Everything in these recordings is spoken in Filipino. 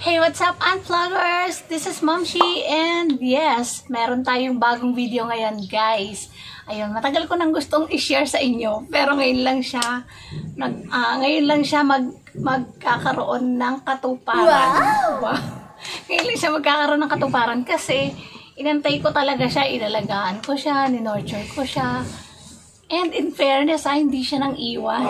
Hey, what's up, ant vloggers? This is Momshi, and yes, meron tayong bagong video ngayon, guys. Ayun, matagal ko nang gustong i-share sa inyo, pero ngayon lang siya magkakaroon ng katuparan. Wow! Ngayon lang siya magkakaroon ng katuparan kasi inantay ko talaga siya, inalagaan ko siya, ninurture ko siya. And in fairness, hindi siya nang iwan.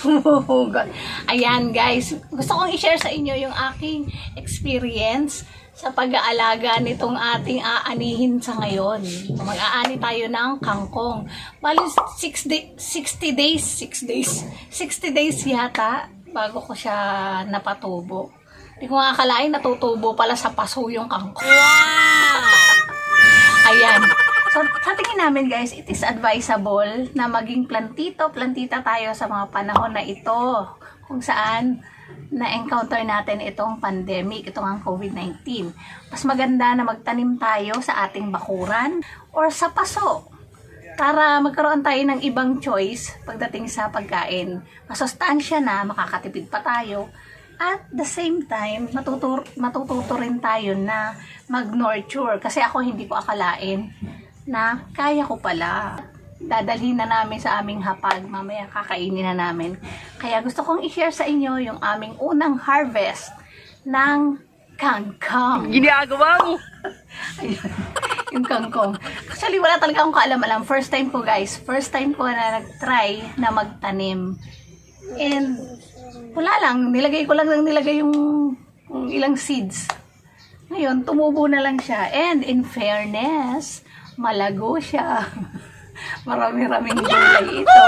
Oh God. Ayan guys, gusto kong i-share sa inyo yung aking experience sa pag-aalaga nitong ating aanihin sa ngayon. Mag-aani tayo ng kangkong. Bali 60 days yata bago ko siya napatubo. Hindi ko nga akalain natutubo pala sa paso yung kangkong. Wow! Ayan. So, sa tingin namin guys, it is advisable na maging plantita tayo sa mga panahon na ito kung saan na-encounter natin itong pandemic, itong ang COVID-19. Mas maganda na magtanim tayo sa ating bakuran or sa paso para magkaroon tayo ng ibang choice pagdating sa pagkain. Masustansya na, makakatipid pa tayo. At the same time, matututo rin tayo na mag-nurture. Kasi ako hindi ko akalain na kaya ko pala. Dadalhin na namin sa aming hapag. Mamaya kakainin na namin. Kaya gusto kong i-share sa inyo yung aming unang harvest ng kangkong. Ginagawa mo! Ayun, yung kangkong. Actually, wala talaga akong kaalam-alam. First time ko guys. First time ko na nag-try na magtanim. And wala lang. Nilagay yung ilang seeds. Ngayon, tumubo na lang siya. And in fairness, malago siya. Marami-raming gulay ito.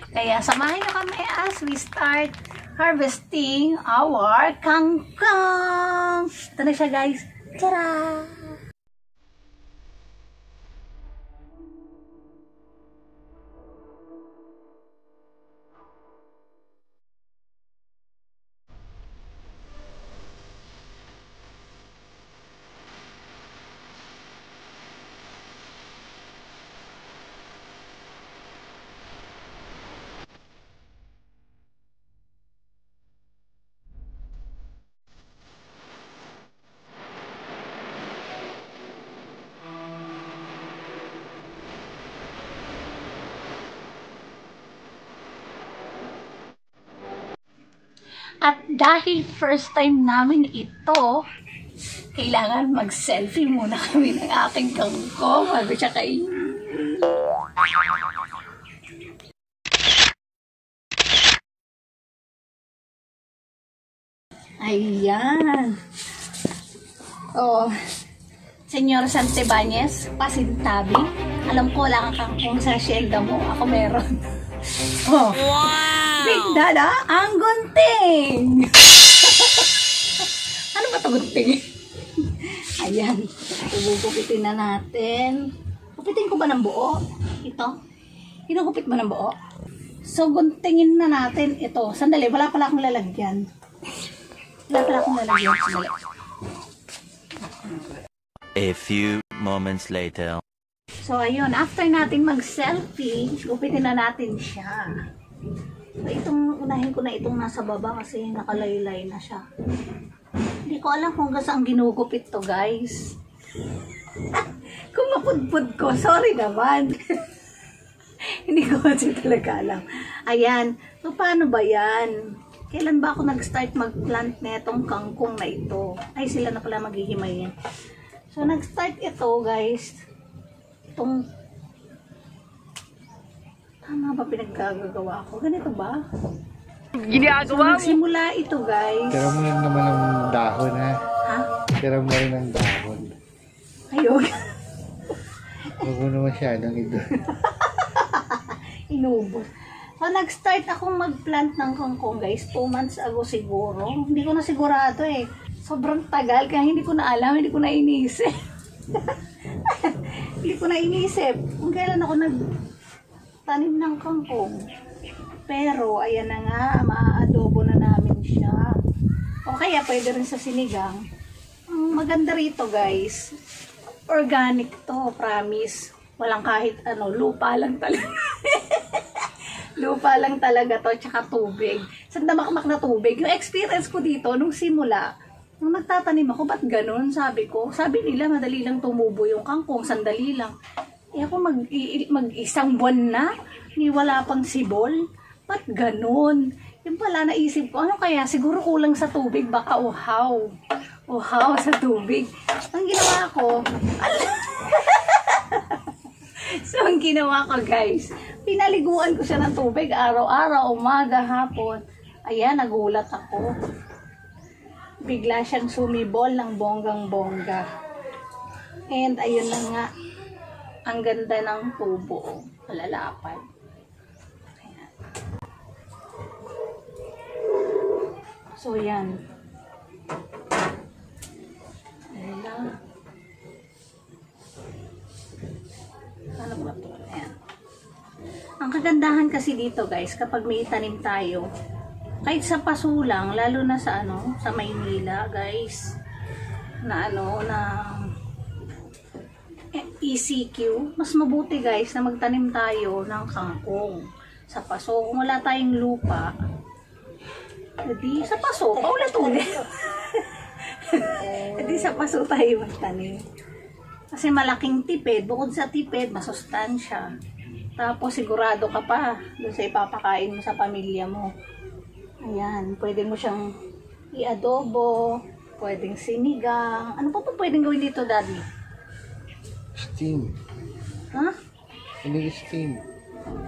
Kaya samahin nyo kami as we start harvesting our kangkong. Ito na siya guys. Tara! At dahil first time namin ito, kailangan mag-selfie muna kami ng aking kangkong bago siya kainin. Ayan. Oh, Senyor Santibanez, pasintabi. Alam ko wala kang kangkong sa shelda mo. Ako meron. Oh. Wow! Big Dada, ang gunting! Ano ba ito gunting? Ayan. Gugupitin na natin. Gupitin ko ba ng buo? Ito? Ginugupit ba ng buo? So, guntingin na natin ito. Sandali, wala pala akong lalagyan. Sandali. A few moments later. So, ayun. After natin mag-selfie, gupitin na natin siya. So, unahin ko na itong nasa baba kasi nakalaylay na siya. Hindi ko alam kung saan ginugupit to, guys. Kung mapudpud ko, sorry naman. Hindi ko kasi talaga alam. Ayan. So, paano ba yan? Kailan ba ako nag-start mag-plant na itong kangkong na ito? Ay, sila na pala maghihimay yan. So, nag-start ito, guys. Itong tama ba pinaggagawa ko? Ganito ba? Ginagawa mo? Nagsimula ito, guys. Tira mo rin naman ang dahon, ha? Ha? Tira mo rin ang dahon. Ayun. Huwag mo na masyadong ito. Inubos. So, nag-start akong mag-plant ng kangkong, guys. 2 months ago siguro. Hindi ko na sigurado eh. Sobrang tagal, kaya hindi ko na alam, hindi ko na inisip. Hindi ko na inisip kung kailan ako nagtanim ng kangkong. Pero, ayan na nga, maa-adobo na namin siya. O kaya, pwede rin sa sinigang. Ang maganda rito, guys, organic to, promise. Walang kahit ano, lupa lang talaga. Lupa lang talaga to, tsaka tubig. Sandamakmak na tubig. Yung experience ko dito, nung simula, nung nagtatanim ako, ba't ganun? Sabi ko, sabi nila, madali lang tumubo yung kangkong, sandali lang. Eh ako mag-isang buwan na, ni wala pang sibol. Ba't ganun? Yung pala naisip ko, ano kaya? Siguro kulang sa tubig, baka uhaw. Uhaw sa tubig. Ang ginawa ko, so ang ginawa ko guys, pinaliguan ko siya ng tubig araw-araw, umaga, hapon. Ayan, nagulat ako. Bigla siyang sumibol ng bonggang-bongga. And ayun na nga, ang ganda ng tubo, malalapad. Ayan. So yan. Ayan lang. Ano ba ito? Ayan. Ang kagandahan kasi dito guys, kapag may itanim tayo, kahit sa paso lang, lalo na sa ano, sa Maynila guys, na ano, na ECQ, mas mabuti guys na magtanim tayo ng kangkong sa paso. Kung wala tayong lupa, edi sa paso, paulit-ulit. Edi sa paso tayo magtanim. Kasi malaking tipid, bukod sa tipid, masustansya. Tapos sigurado ka pa doon sa ipapakain mo sa pamilya mo. Ayan, pwede mo siyang i-adobo, pwedeng sinigang. Ano pa po pwedeng gawin dito, Daddy? Steam. Ha? Hindi steam.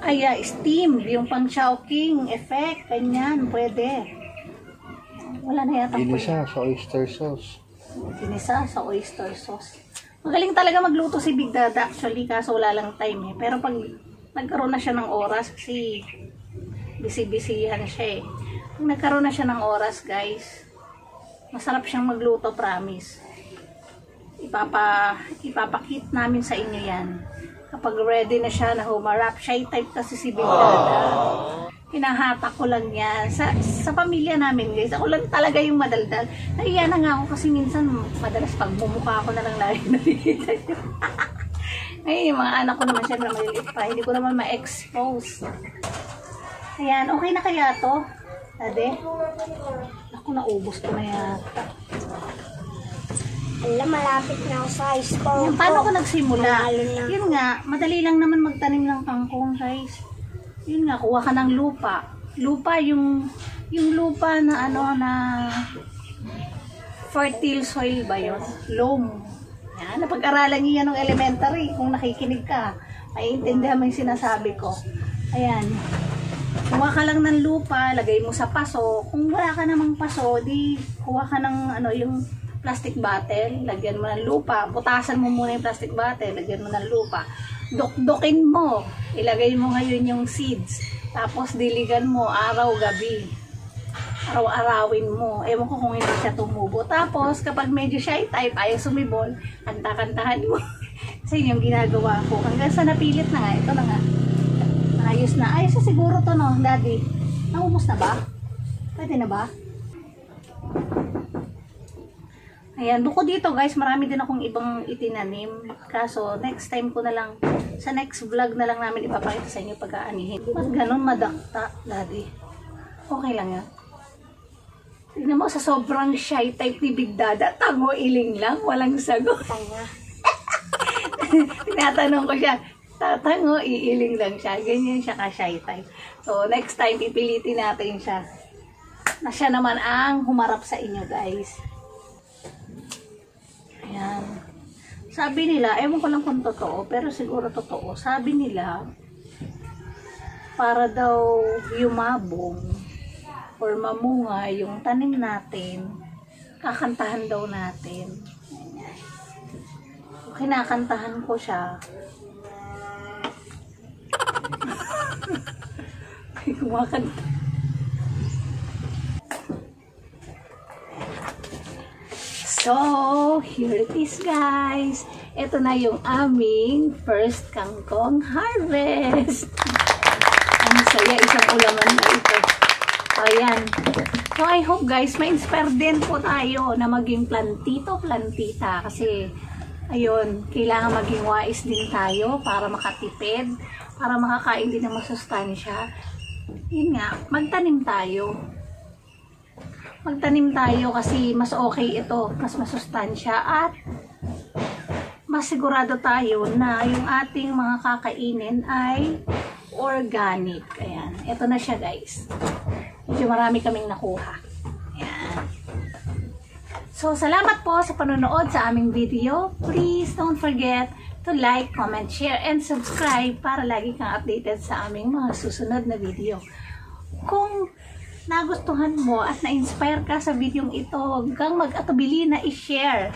Ay, steam. Yung pang chowking effect. Ganyan, pwede. Wala na yata Ginisa sa oyster sauce. Ginisa sa oyster sauce. Magaling talaga magluto si Big Dada actually, kaso wala lang time eh. Pero pag nagkaroon na siya ng oras, kasi busy-busyhan siya eh. Pag nagkaroon na siya ng oras guys, masarap siyang magluto, promise. Ipapakit namin sa inyo yan. Kapag ready na siya na humarap, shy type kasi si Big Dada. Hinahatak ko lang yan. Sa pamilya namin guys, ako lang talaga yung madaldal. Naiya na nga ako kasi minsan madalas pag bumuka ako na lang lagi nakikita nyo. Ay, yung mga anak ko naman syempre maliliit pa. Hindi ko naman ma-expose. Ayan, okay na kaya to? Ade? Ako, naubos ko na yata. Alam, malapit na ako sa high school. Yung, paano ko nagsimula? Mahalo na. Yun nga, madali lang naman magtanim ng kangkong guys. Yun nga, kuha ka ng lupa. Lupa, yung lupa na ano na fertile soil ba yun? Loam. Yan, napag-aralan niyo yan ng elementary. Kung nakikinig ka, maiintindihan mo yung sinasabi ko. Ayan. Kuha ka lang ng lupa, lagay mo sa paso. Kung wala ka namang paso, di kuha ka ng ano, yung plastic bottle, lagyan mo ng lupa. Butasan mo muna yung plastic bottle, lagyan mo ng lupa. Dok-dokin mo. Ilagay mo ngayon yung seeds. Tapos diligan mo araw-gabi. Araw-arawin mo. Ewan ko kung hindi siya tumubo. Tapos kapag medyo shy type, ayaw sumibol, kanta-kantahan mo. Kasi yung ginagawa ko. Hanggang sa napilit na nga. Ito na nga. Ayos na. Ayos na siguro to, no, Daddy? Naubos na ba? Pwede na ba? Ayan, bukod dito guys, marami din akong ibang itinanim. Kaso, next time ko na lang, sa next vlog na lang namin ipapakita sa inyo pag-aanihin. Ba't ganun madakta, Daddy? Okay lang yan. Tignan mo, sa sobrang shy type ni Big Dada, tango iling lang, walang sagot. Tinatanong ko siya, tatango, iiling lang siya. Ganyan siya ka-shy type. So, next time, pipilitin natin siya. Na siya naman ang humarap sa inyo, guys. Ayan. Sabi nila, ewan ko lang kung totoo, pero siguro totoo. Sabi nila, para daw yumabong or mamunga yung tanim natin, kakantahan daw natin. Kinakantahan ko siya. So, here it is guys. Ito na yung aming first kangkong harvest. Ang saya, isang ulaman na ito. Ayan. So, I hope guys, ma-inspire din po tayo na maging plantito-plantita. Kasi, ayun, kailangan maging wais din tayo para makatipid, para makakain din ng masustansya. Yun nga, magtanim tayo. Magtanim tayo kasi mas okay ito, mas masustansya at mas sigurado tayo na yung ating mga kakainin ay organic. Ayan, ito na siya guys. Medyo marami kaming nakuha. Ayan. So, salamat po sa panonood sa aming video. Please don't forget to like, comment, share, and subscribe para lagi kang updated sa aming mga susunod na video. Kung nagustuhan mo at na-inspire ka sa videong ito, huwag kang mag-atubili na i-share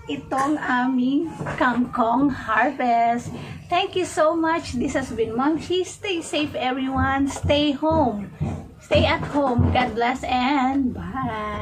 itong aming kangkong harvest. Thank you so much. This has been Mom Chi. Stay safe everyone. Stay home. Stay at home. God bless and bye.